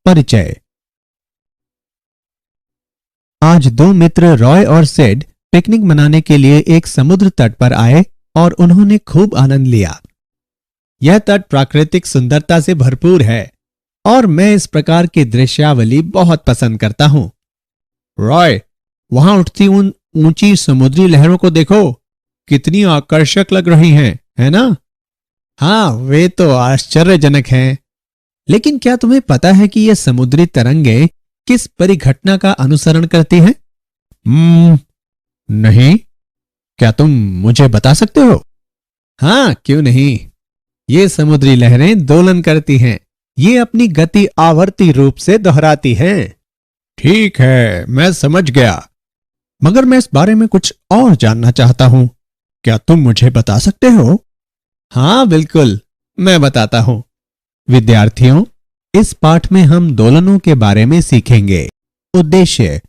परिचय। आज दो मित्र रॉय और सिड पिकनिक मनाने के लिए एक समुद्र तट पर आए और उन्होंने खूब आनंद लिया। यह तट प्राकृतिक सुंदरता से भरपूर है और मैं इस प्रकार की दृश्यावली बहुत पसंद करता हूं। रॉय, वहां उठती उन ऊंची समुद्री लहरों को देखो, कितनी आकर्षक लग रही हैं, है ना? हाँ, वे तो आश्चर्यजनक हैं। लेकिन क्या तुम्हें पता है कि ये समुद्री तरंगे किस परिघटना का अनुसरण करती हैं? नहीं, क्या तुम मुझे बता सकते हो? हाँ, क्यों नहीं। ये समुद्री लहरें दोलन करती हैं। ये अपनी गति आवर्ती रूप से दोहराती हैं। ठीक है, मैं समझ गया, मगर मैं इस बारे में कुछ और जानना चाहता हूं। क्या तुम मुझे बता सकते हो? हाँ बिल्कुल, मैं बताता हूं। विद्यार्थियों, इस पाठ में हम दोलनों के बारे में सीखेंगे। उद्देश्य: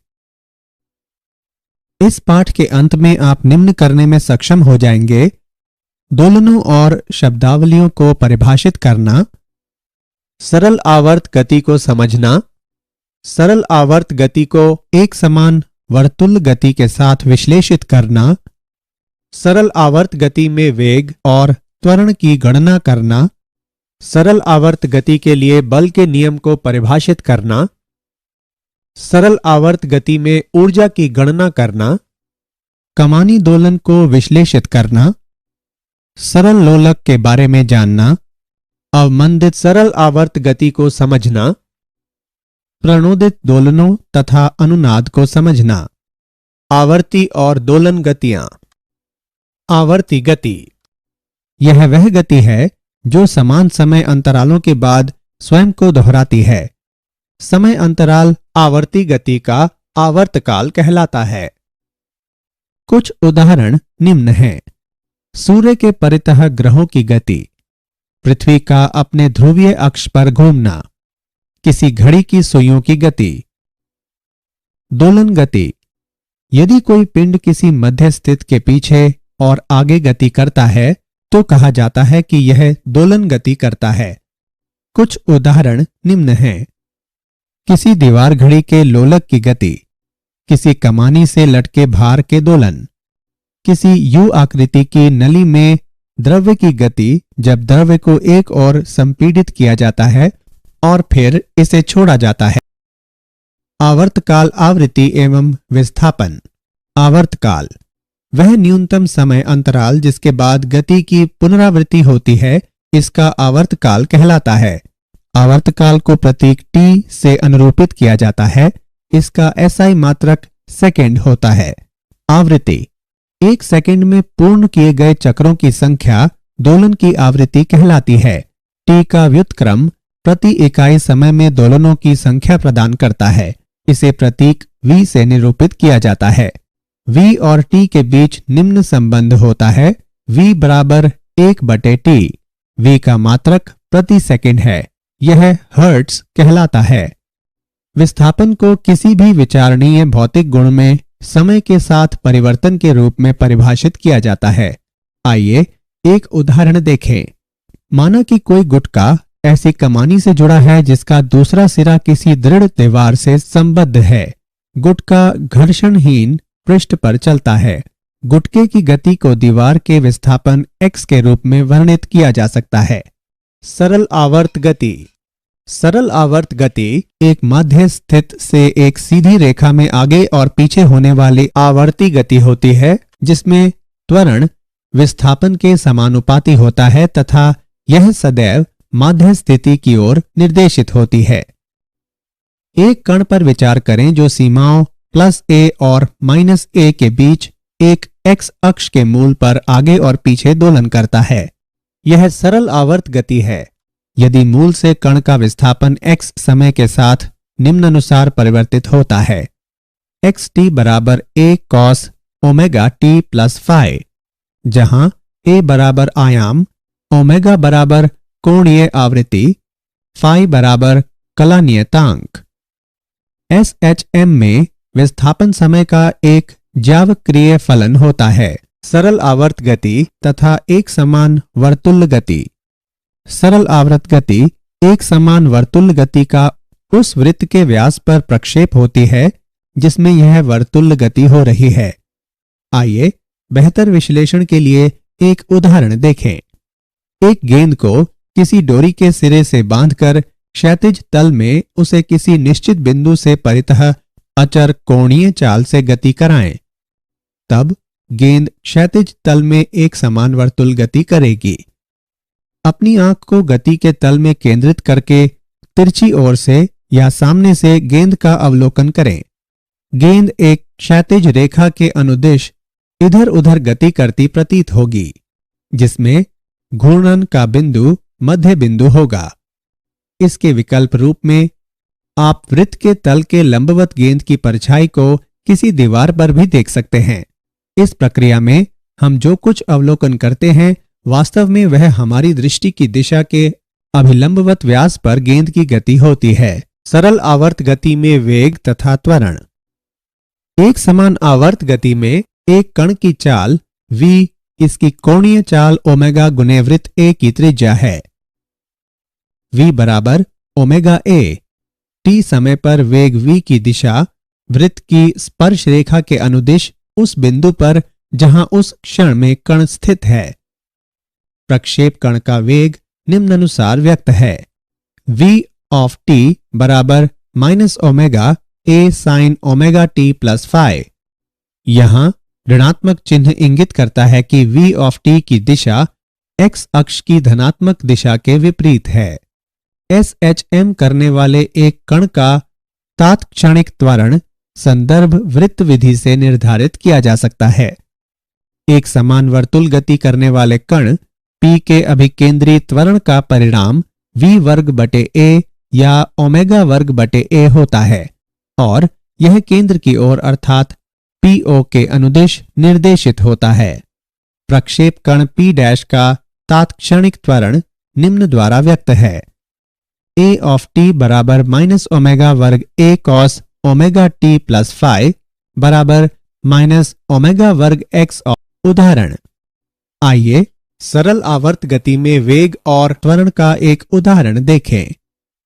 इस पाठ के अंत में आप निम्न करने में सक्षम हो जाएंगे: दोलनों और शब्दावलियों को परिभाषित करना, सरल आवर्त गति को समझना, सरल आवर्त गति को एक समान वर्तुल गति के साथ विश्लेषित करना, सरल आवर्त गति में वेग और त्वरण की गणना करना, सरल आवर्त गति के लिए बल के नियम को परिभाषित करना, सरल आवर्त गति में ऊर्जा की गणना करना, कमानी दोलन को विश्लेषित करना, सरल लोलक के बारे में जानना, अवमंदित सरल आवर्त गति को समझना, प्रणोदित दोलनों तथा अनुनाद को समझना। आवर्ती और दोलन गतियां। आवर्ती गति: यह वह गति है जो समान समय अंतरालों के बाद स्वयं को दोहराती है। समय अंतराल आवर्ती गति का आवर्तकाल कहलाता है। कुछ उदाहरण निम्न हैं: सूर्य के परितः ग्रहों की गति, पृथ्वी का अपने ध्रुवीय अक्ष पर घूमना, किसी घड़ी की सुइयों की गति। दोलन गति: यदि कोई पिंड किसी मध्य स्थित के पीछे और आगे गति करता है तो कहा जाता है कि यह दोलन गति करता है। कुछ उदाहरण निम्न हैं: किसी दीवार घड़ी के लोलक की गति, किसी कमानी से लटके भार के दोलन, किसी यू आकृति की नली में द्रव्य की गति जब द्रव्य को एक ओर संपीड़ित किया जाता है और फिर इसे छोड़ा जाता है। आवर्तकाल, आवृत्ति एवं विस्थापन। आवर्तकाल: वह न्यूनतम समय अंतराल जिसके बाद गति की पुनरावृत्ति होती है, इसका आवर्तकाल कहलाता है। आवर्तकाल को प्रतीक टी से अनुरूपित किया जाता है। इसका एसआई मात्रक सेकंड होता है। आवृत्ति: एक सेकंड में पूर्ण किए गए चक्रों की संख्या दोलन की आवृत्ति कहलाती है। टी का व्युत्क्रम प्रति इकाई समय में दोलनों की संख्या प्रदान करता है। इसे प्रतीक v से निरूपित किया जाता है। v और t के बीच निम्न संबंध होता है: v बराबर 1/t। v का मात्रक प्रति सेकंड है। यह हर्ट्ज कहलाता है। विस्थापन को किसी भी विचारणीय भौतिक गुण में समय के साथ परिवर्तन के रूप में परिभाषित किया जाता है। आइए एक उदाहरण देखें। माना कि कोई गुटका ऐसी कमानी से जुड़ा है जिसका दूसरा सिरा किसी दृढ़ दीवार से संबद्ध है। गुटका घर्षणहीन पृष्ठ पर चलता है। गुटके की गति को दीवार के विस्थापन x के रूप में वर्णित किया जा सकता है। सरल आवर्त गति। सरल आवर्त गति एक मध्य स्थित से एक सीधी रेखा में आगे और पीछे होने वाली आवर्ती गति होती है, जिसमें त्वरण विस्थापन के समानुपाती होता है तथा यह सदैव मध्य स्थिति की ओर निर्देशित होती है। एक कण पर विचार करें जो सीमाओं +a और -a के बीच एक x अक्ष के मूल पर आगे और पीछे दोलन करता है। यह सरल आवर्त गति है। यदि मूल से कण का विस्थापन x समय के साथ निम्नानुसार परिवर्तित होता है: xt बराबर a cos omega t plus phi, जहां a बराबर आयाम, ओमेगा बराबर कोणीय आवृत्ति, phi बराबर कला नियतांक। SHM में विस्थापन समय का एक ज्यावक्रिय फलन होता है: सरल आवर्त गति तथा एक समान वर्तुल गति। सरल आवर्त गति एक समान वर्तुल गति का उस वृत्त के व्यास पर प्रक्षेप होती है जिसमें यह वर्तुल्य गति हो रही है। आइए बेहतर विश्लेषण के लिए एक उदाहरण देखें। एक गेंद को किसी डोरी के सिरे से बांधकर क्षैतिज तल में उसे किसी निश्चित बिंदु से परितः अचर कोणीय चाल से गति कराएं। तब गेंद क्षैतिज तल में एक समान वर्तुल गति करेगी। अपनी आंख को गति के तल में केंद्रित करके तिरछी ओर से या सामने से गेंद का अवलोकन करें। गेंद एक क्षैतिज रेखा के अनुदिश इधर उधर गति करती प्रतीत होगी, जिसमें घूर्णन का बिंदु मध्य बिंदु होगा। इसके विकल्प रूप में आप वृत्त के तल के लंबवत गेंद की परछाई को किसी दीवार पर भी देख सकते हैं। इस प्रक्रिया में हम जो कुछ अवलोकन करते हैं वास्तव में वह हमारी दृष्टि की दिशा के अभिलंबवत व्यास पर गेंद की गति होती है। सरल आवर्त गति में वेग तथा त्वरण। एक समान आवर्त गति में एक कण की चाल v इसकी कोणीय चाल ओमेगा गुने वृत्त a की त्रिज्या है। v बराबर ओमेगा a। t समय पर वेग v की दिशा वृत्त की स्पर्श रेखा के अनुदिश उस बिंदु पर जहां उस क्षण में कण स्थित है। प्रक्षेप कण का वेग निम्नानुसार व्यक्त है। v ऑफ t बराबर minus omega a sine omega t plus phi. यहां ऋणात्मक चिन्ह इंगित करता है कि v ऑफ t की दिशा x अक्ष की धनात्मक दिशा के विपरीत है। SHM करने वाले एक कण का तात्क्षणिक त्वरण संदर्भ वृत्त विधि से निर्धारित किया जा सकता है। एक समान वर्तुल गति करने वाले कण P के अभिकेंद्री त्वरण का परिणाम v वर्ग बटे a या ओमेगा वर्ग बटे a होता है और यह केंद्र की ओर अर्थात PO के अनुदिश निर्देशित होता है। प्रक्षेप कण P डैश का तात्क्षणिक त्वरण निम्न द्वारा व्यक्त है। a ऑफ t बराबर माइनस ओमेगा वर्ग a cos omega t plus phi बराबर माइनस ओमेगा वर्ग x। उदाहरण। आइए सरल आवर्त गति में वेग और त्वरण का एक उदाहरण देखें।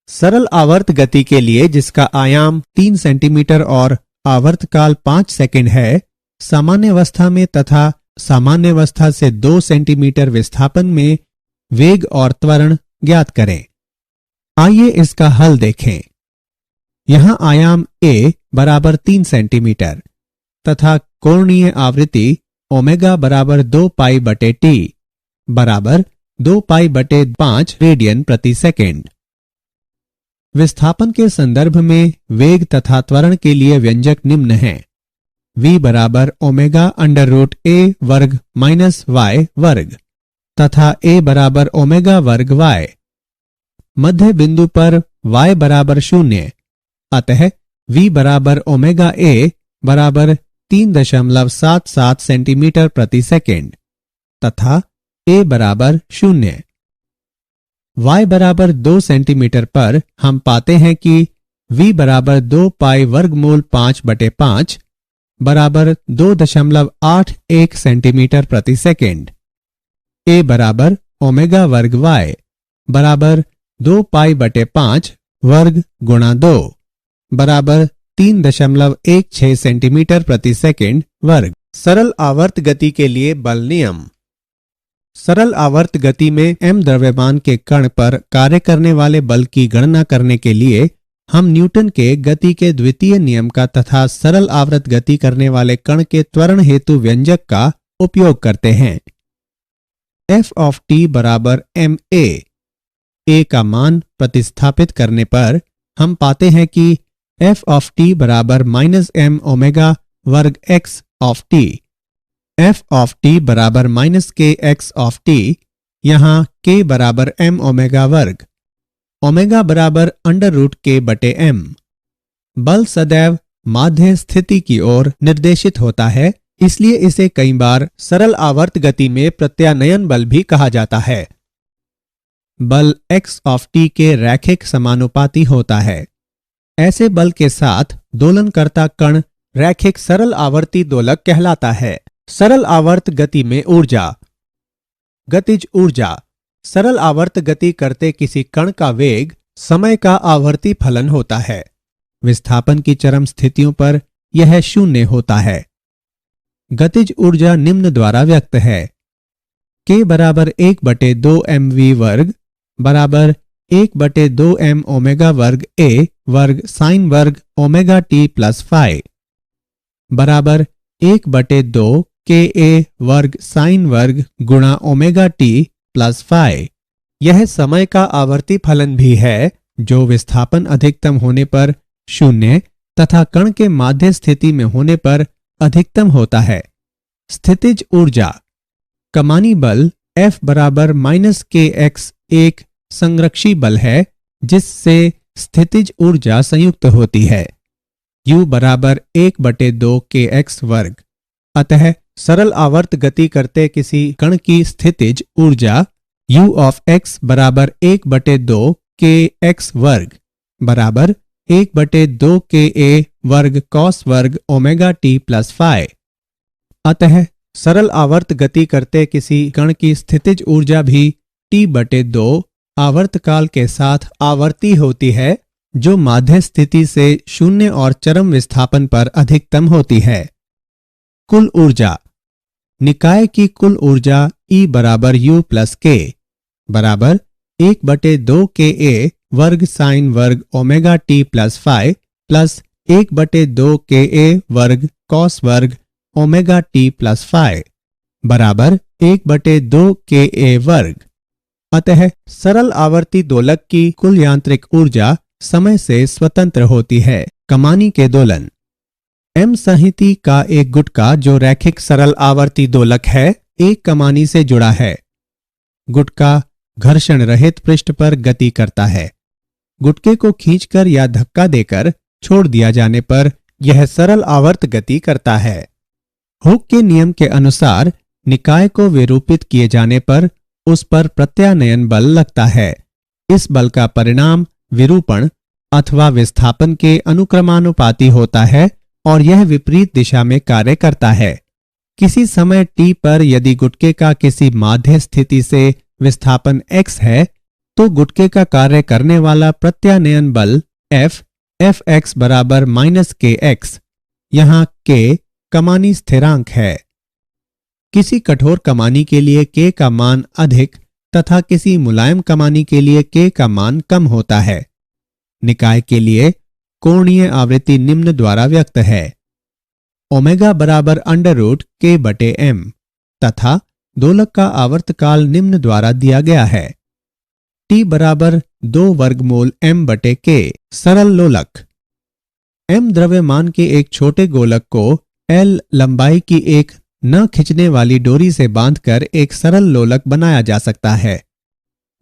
सरल आवर्त गति के लिए जिसका आयाम 3 सेंटीमीटर और आवर्तकाल 5 सेकंड है, सामान्य अवस्था में तथा सामान्य अवस्था से 2 सेंटीमीटर विस्थापन में वेग और त्वरण ज्ञात करें। आइए इसका हल देखें। यहां आयाम a बराबर 3 सेंटीमीटर तथा कोणीय आवृत्ति ओमेगा बराबर 2 पाई बटे t बराबर 2 पाई बटे 5 रेडियन प्रति सेकेंड। विस्थापन के संदर्भ में वेग तथा त्वरण के लिए व्यंजक निम्न है। v बराबर ओमेगा अंडर रूट a वर्ग माइनस y वर्ग तथा a बराबर ओमेगा वर्ग y। मध्य बिंदु पर y बराबर 0, अतः v बराबर ओमेगा a बराबर 3.77 सेंटीमीटर प्रति सेकेंड तथा a बराबर 0। y बराबर 2 सेंटीमीटर पर हम पाते हैं कि v बराबर 2 पाई वर्गमूल 5 बटे 5 बराबर 2.81 सेंटीमीटर प्रति सेकेंड। a बराबर ओमेगा वर्ग y बराबर 2 पाई बटे 5 वर्ग गुणा 2 बराबर 3.16 सेंटीमीटर प्रति सेकेंड वर्ग। सरल आवर्त गति के लिए बल नियम। सरल आवर्त गति में m द्रव्यमान के कण पर कार्य करने वाले बल की गणना करने के लिए हम न्यूटन के गति के द्वितीय नियम का तथा सरल आवर्त गति करने वाले कण के त्वरण हेतु व्यंजक का उपयोग करते हैं। f ऑफ t बराबर ma। a का मान प्रतिस्थापित करने पर हम पाते हैं कि f ऑफ t बराबर माइनस m ओमेगा वर्ग x of t। f of t बराबर माइनस के x ऑफ t, यहाँ k बराबर m ओमेगा वर्ग, ओमेगा बराबर अंडर रूट k बटे m। बल सदैव माध्य स्थिति की ओर निर्देशित होता है, इसलिए इसे कई बार सरल आवर्त गति में प्रत्यानयन बल भी कहा जाता है। बल x ऑफ t के रैखिक समानुपाती होता है। ऐसे बल के साथ दोलनकर्ता कण रैखिक सरल आवर्ती दोलक कहलाता है। सरल आवर्त गति में ऊर्जा। गतिज ऊर्जा। सरल आवर्त गति करते किसी कण का वेग समय का आवर्ती फलन होता है। विस्थापन की चरम स्थितियों पर यह शून्य होता है। गतिज ऊर्जा निम्न द्वारा व्यक्त है। K बराबर 1/2 mv वर्ग बराबर 1/2 m ओमेगा वर्ग a वर्ग साइन वर्ग ओमेगा t प्लस फाई बराबर 1/2 ka वर्ग साइन वर्ग गुणा ओमेगा t प्लस फाई। यह समय का आवर्ती फलन भी है जो विस्थापन अधिकतम होने पर शून्य तथा कण के माध्य स्थिति में होने पर अधिकतम होता है। स्थितिज ऊर्जा कमानी बल F बराबर -kx एक संरक्षी बल है जिससे स्थितिज ऊर्जा संयुक्त होती है। U बराबर 1/2 kx वर्ग। अतः सरल आवर्त गति करते किसी कण की स्थितिज ऊर्जा U ऑफ x बराबर 1/2 kx वर्ग बराबर 1/2 ka वर्ग कॉस वर्ग ओमेगा t प्लस फाई। अतः सरल आवर्त गति करते किसी कण की स्थितिज ऊर्जा भी T/2 आवर्तकाल के साथ आवर्ती होती है जो माध्य स्थिति से शून्य और चरम विस्थापन पर अधिकतम होती है। कुल ऊर्जा निकाय की कुल ऊर्जा E बराबर U प्लस K बराबर 1/2 ka वर्ग साइन वर्ग omega t plus phi plus 1/2 ka वर्ग कॉस वर्ग ओमेगा t प्लस फाई बराबर 1/2 ka वर्ग। अतः सरल आवर्ती दोलक की कुल यांत्रिक ऊर्जा समय से स्वतंत्र होती है। कमानी के दोलन M संहिति का एक गुटका जो रैखिक सरल आवर्ती दोलक है एक कमानी से जुड़ा है। गुटका घर्षण रहित पृष्ठ पर गति करता है। गुटके को खींचकर या धक्का देकर छोड़ दिया जाने पर यह सरल आवर्त गति करता है। हुक के नियम के अनुसार निकाय को विरूपित किए जाने पर उस पर प्रत्यानयन बल लगता है। इस बल का परिणाम विरूपण अथवा विस्थापन के अनुक्रमानुपाती होता है और यह विपरीत दिशा में कार्य करता है। किसी समय t पर यदि गुटके का किसी माध्य स्थिति से विस्थापन x है तो गुटके का कार्य करने वाला प्रत्यानयन बल Fx बराबर -kx। यहाँ k कमानी स्थिरांक है। किसी कठोर कमानी के लिए k का मान अधिक तथा किसी मुलायम कमानी के लिए k का मान कम होता है। निकाय के लिए कोणीय आवृत्ति निम्न द्वारा व्यक्त है। ओमेगा बराबर √k/m तथा दोलक का आवर्तकाल निम्न द्वारा दिया गया है। T बराबर 2 वर्गमूल m/k। सरल लोलक m द्रव्यमान के एक छोटे गोलक को L लंबाई की एक न खिंचने वाली डोरी से बांधकर एक सरल लोलक बनाया जा सकता है।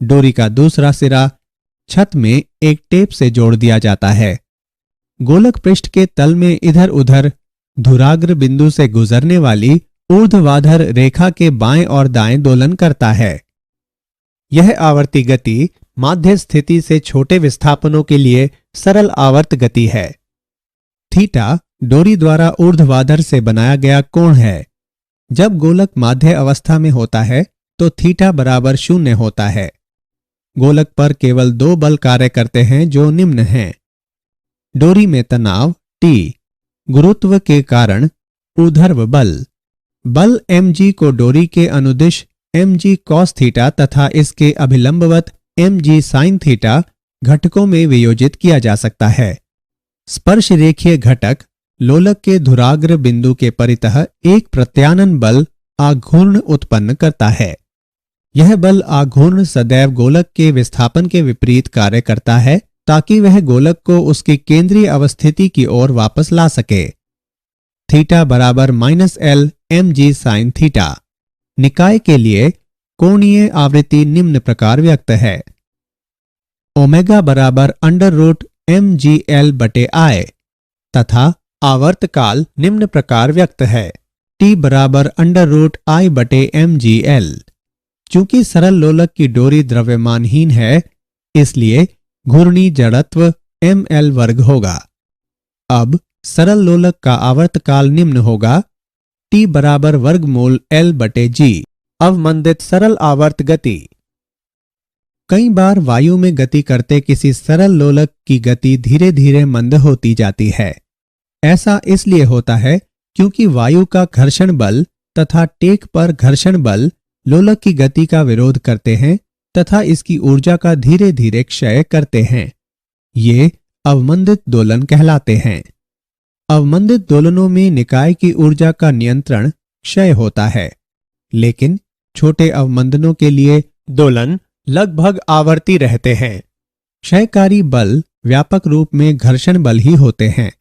डोरी का दूसरा सिरा छत में एक टेप से जोड़ दिया जाता है। गोलक पृष्ठ के तल में इधर उधर धुराग्र बिंदु से गुजरने वाली ऊर्ध्वाधर रेखा के बाएं और दाएं दोलन करता है। यह आवर्ती गति माध्य स्थिति से छोटे विस्थापनों के लिए सरल आवर्त गति है। थीटा डोरी द्वारा ऊर्ध्वाधर से बनाया गया कोण है। जब गोलक माध्य अवस्था में होता है तो थीटा बराबर 0 होता है। गोलक पर केवल 2 बल कार्य करते हैं जो निम्न हैं। डोरी में तनाव T, गुरुत्व के कारण ऊर्ध्व बल mg को डोरी के अनुदिश mg cos थीटा तथा इसके अभिलंबवत mg sin थीटा घटकों में वियोजित किया जा सकता है। स्पर्श रेखीय घटक लोलक के धुराग्र बिंदु के परितः एक प्रत्यानन बल आघूर्ण उत्पन्न करता है। यह बल आघूर्ण सदैव गोलक के विस्थापन के विपरीत कार्य करता है ताकि वह गोलक को उसकी केंद्रीय अवस्थिति की ओर वापस ला सके। थीटा बराबर -L mg sin थीटा। निकाय के लिए कोणीय आवृत्ति निम्न प्रकार व्यक्त है। ओमेगा बराबर √mgl/I तथा आवर्तकाल निम्न प्रकार व्यक्त है। T बराबर √I/mgl। चूंकि सरल लोलक की डोरी द्रव्यमानहीन है इसलिए घूर्णी जड़त्व ml वर्ग होगा। अब सरल लोलक का आवर्तकाल निम्न होगा। T बराबर वर्गमूल L/g। अवमंदित सरल आवर्त गति कई बार वायु में गति करते किसी सरल लोलक की गति धीरे धीरे मंद होती जाती है। ऐसा इसलिए होता है क्योंकि वायु का घर्षण बल तथा टेक पर घर्षण बल लोलक की गति का विरोध करते हैं तथा इसकी ऊर्जा का धीरे धीरे क्षय करते हैं। ये अवमंदित दोलन कहलाते हैं। अवमंदित दोलनों में निकाय की ऊर्जा का नियंत्रण क्षय होता है, लेकिन छोटे अवमंदनों के लिए दोलन लगभग आवर्ती रहते हैं। क्षयकारी बल व्यापक रूप में घर्षण बल ही होते हैं।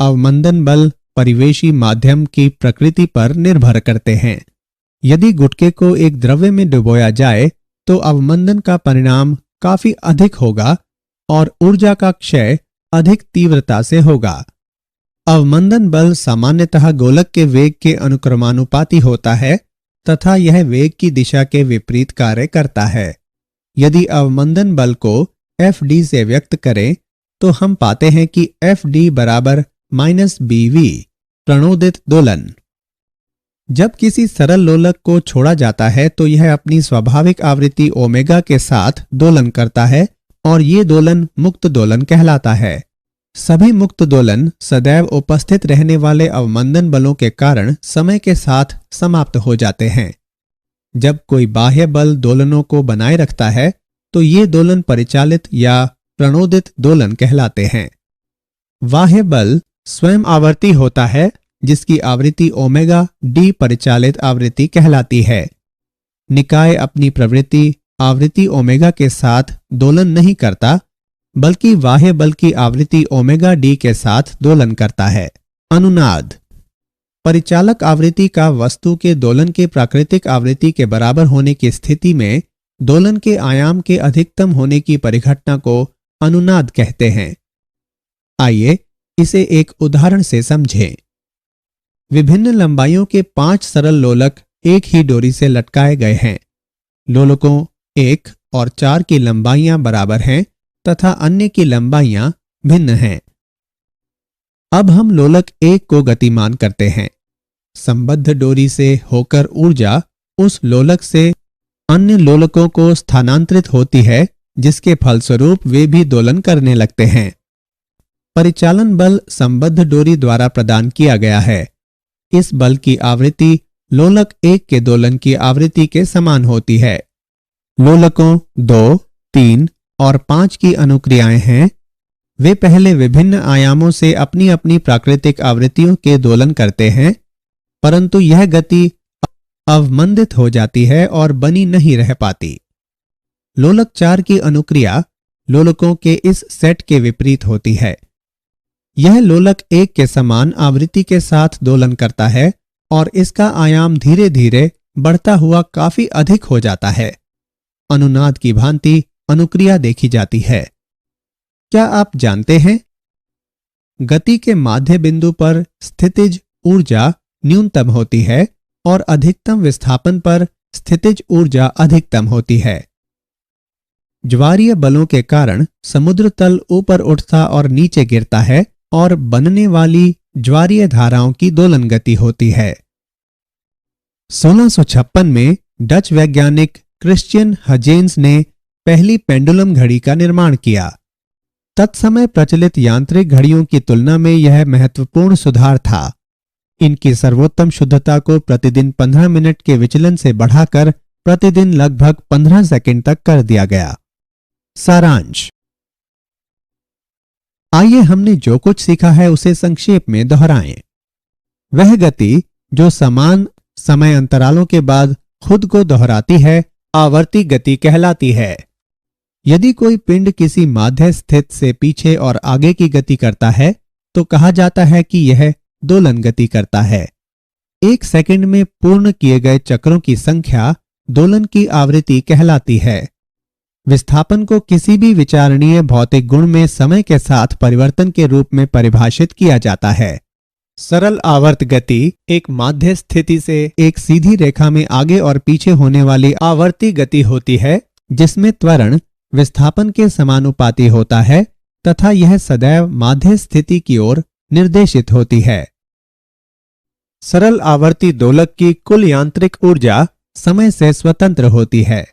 अवमंदन बल परिवेशी माध्यम की प्रकृति पर निर्भर करते हैं। यदि गुटके को एक द्रव्य में डुबोया जाए तो अवमंदन का परिणाम काफी अधिक होगा और ऊर्जा का क्षय अधिक तीव्रता से होगा। अवमंदन बल सामान्यतः गोलक के वेग के अनुक्रमानुपाती होता है तथा यह वेग की दिशा के विपरीत कार्य करता है। यदि अवमंदन बल को Fd से व्यक्त करें तो हम पाते हैं कि Fd बराबर -bv प्रणोदित दोलन। जब किसी सरल लोलक को छोड़ा जाता है तो यह अपनी स्वाभाविक आवृत्ति ओमेगा के साथ दोलन करता है और ये दोलन मुक्त दोलन कहलाता है। सभी मुक्त दोलन सदैव उपस्थित रहने वाले अवमंदन बलों के कारण समय के साथ समाप्त हो जाते हैं। जब कोई बाह्य बल दोलनों को बनाए रखता है तो ये दोलन परिचालित या प्रणोदित दोलन कहलाते हैं। बाह्य बल स्वयं आवर्ती होता है जिसकी आवृत्ति ओमेगा डी परिचालित आवृत्ति कहलाती है। निकाय अपनी प्रवृत्ति आवृत्ति ओमेगा के साथ दोलन नहीं करता बल्कि बाह्य बल की आवृत्ति ओमेगा डी के साथ दोलन करता है। अनुनाद परिचालक आवृत्ति का वस्तु के दोलन के प्राकृतिक आवृत्ति के बराबर होने की स्थिति में दोलन के आयाम के अधिकतम होने की परिघटना को अनुनाद कहते हैं। आइए इसे एक उदाहरण से समझें। विभिन्न लंबाइयों के 5 सरल लोलक एक ही डोरी से लटकाए गए हैं। लोलकों 1 और 4 की लंबाइयां बराबर हैं तथा अन्य की लंबाइयां भिन्न हैं। अब हम लोलक 1 को गतिमान करते हैं। संबद्ध डोरी से होकर ऊर्जा उस लोलक से अन्य लोलकों को स्थानांतरित होती है जिसके फलस्वरूप वे भी दोलन करने लगते हैं। परिचालन बल संबद्ध डोरी द्वारा प्रदान किया गया है। इस बल की आवृत्ति लोलक 1 के दोलन की आवृत्ति के समान होती है। लोलकों 2, 3 और 5 की अनुक्रियाएं हैं। वे पहले विभिन्न आयामों से अपनी अपनी प्राकृतिक आवृत्तियों के दोलन करते हैं, परंतु यह गति अवमंदित हो जाती है और बनी नहीं रह पाती। लोलक 4 की अनुक्रिया लोलकों के इस सेट के विपरीत होती है। यह लोलक 1 के समान आवृत्ति के साथ दोलन करता है और इसका आयाम धीरे धीरे बढ़ता हुआ काफी अधिक हो जाता है। अनुनाद की भांति अनुक्रिया देखी जाती है। क्या आप जानते हैं गति के माध्य बिंदु पर स्थितिज ऊर्जा न्यूनतम होती है और अधिकतम विस्थापन पर स्थितिज ऊर्जा अधिकतम होती है। ज्वारीय बलों के कारण समुद्र तल ऊपर उठता और नीचे गिरता है और बनने वाली ज्वारीय धाराओं की दोलन गति होती है। 1656 में डच वैज्ञानिक क्रिश्चियन हजेंस ने पहली पेंडुलम घड़ी का निर्माण किया। तत्समय प्रचलित यांत्रिक घड़ियों की तुलना में यह महत्वपूर्ण सुधार था। इनकी सर्वोत्तम शुद्धता को प्रतिदिन 15 मिनट के विचलन से बढ़ाकर प्रतिदिन लगभग 15 सेकंड तक कर दिया गया। सारांश। आइए हमने जो कुछ सीखा है उसे संक्षेप में दोहराएं। वह गति जो समान समय अंतरालों के बाद खुद को दोहराती है आवर्ती गति कहलाती है। यदि कोई पिंड किसी माध्य स्थित से पीछे और आगे की गति करता है तो कहा जाता है कि यह दोलन गति करता है। 1 सेकंड में पूर्ण किए गए चक्रों की संख्या दोलन की आवृत्ति कहलाती है। विस्थापन को किसी भी विचारणीय भौतिक गुण में समय के साथ परिवर्तन के रूप में परिभाषित किया जाता है। सरल आवर्त गति एक माध्य स्थिति से एक सीधी रेखा में आगे और पीछे होने वाली आवर्ती गति होती है जिसमें त्वरण विस्थापन के समानुपाती होता है तथा यह सदैव माध्य स्थिति की ओर निर्देशित होती है। सरल आवर्ती दोलक की कुल यांत्रिक ऊर्जा समय से स्वतंत्र होती है।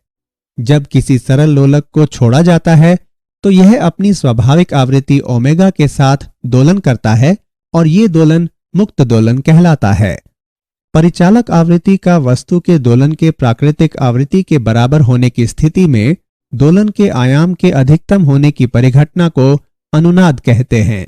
जब किसी सरल लोलक को छोड़ा जाता है तो यह अपनी स्वाभाविक आवृत्ति ओमेगा के साथ दोलन करता है और ये दोलन मुक्त दोलन कहलाता है। परिचालक आवृत्ति का वस्तु के दोलन के प्राकृतिक आवृत्ति के बराबर होने की स्थिति में दोलन के आयाम के अधिकतम होने की परिघटना को अनुनाद कहते हैं।